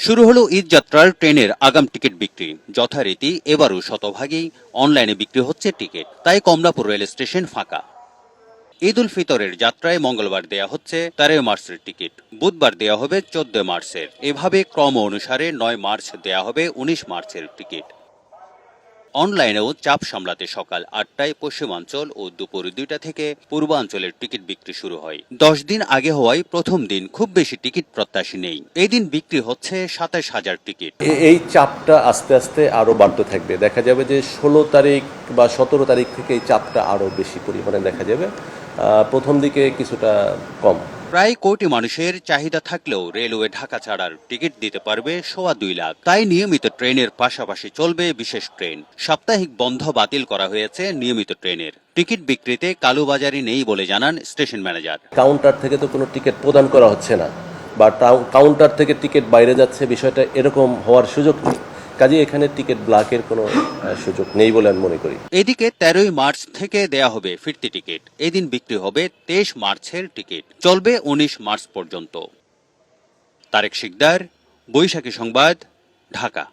শুরু হলো ঈদ যাত্রার ট্রেনের আগাম টিকিট বিক্রি। যথারীতি এবারও শতভাগই অনলাইনে বিক্রি হচ্ছে টিকিট, তাই কমলাপুর রেল স্টেশন ফাঁকা। ঈদ উল ফিতরের যাত্রায় মঙ্গলবার দেয়া হচ্ছে 13 মার্চের টিকিট, বুধবার দেয়া হবে 14 মার্চের, এভাবে ক্রম অনুসারে 9 মার্চ দেয়া হবে 19 মার্চের টিকিট। অনলাইনেও চাপ সামলাতে সকাল 8টায় পশ্চিমাঞ্চল ও দুপুর 2টা থেকে পূর্বাঞ্চলের টিকিট বিক্রি শুরু হয়। 10 দিন আগে হওয়ায় প্রথম দিন খুব বেশি টিকিট প্রত্যাশী নেই। এই দিন বিক্রি হচ্ছে 27,000 টিকিট। এই চাপটা আস্তে আস্তে আরও বাড়তে থাকবে। দেখা যাবে যে 16 তারিখ বা 17 তারিখ থেকে এই চাপটা আরও বেশি পরিমাণে দেখা যাবে। প্রথম দিকে কিছুটা কম। প্রায় কোটি মানুষের চাহিদা থাকলেও রেলওয়ে ঢাকা ছাড়ার টিকিট দিতে পারবে 2.25 লাখ। তাই নিয়মিত ট্রেনের পাশাপাশি চলবে বিশেষ ট্রেন। সাপ্তাহিক বন্ধ বাতিল করা হয়েছে নিয়মিত ট্রেনের। টিকিট বিক্রিতে কালোবাজারি নেই বলে জানান স্টেশন ম্যানেজার। কাউন্টার থেকে তো কোনো টিকিট প্রদান করা হচ্ছে না, বা কাউন্টার থেকে টিকিট বাইরে যাচ্ছে, বিষয়টা এরকম হওয়ার সুযোগ নেই। কাজে এখানে টিকিট ব্ল্যাকের কোনো সুযোগ নেই বলে আমি মনে করি। এদিকে 13 মার্চ থেকে দেয়া হবে ফিরতি টিকিট। এদিন বিক্রি হবে 23 মার্চের টিকিট, চলবে 19 মার্চ পর্যন্ত। তারেক শিকদার, বৈশাখী সংবাদ, ঢাকা।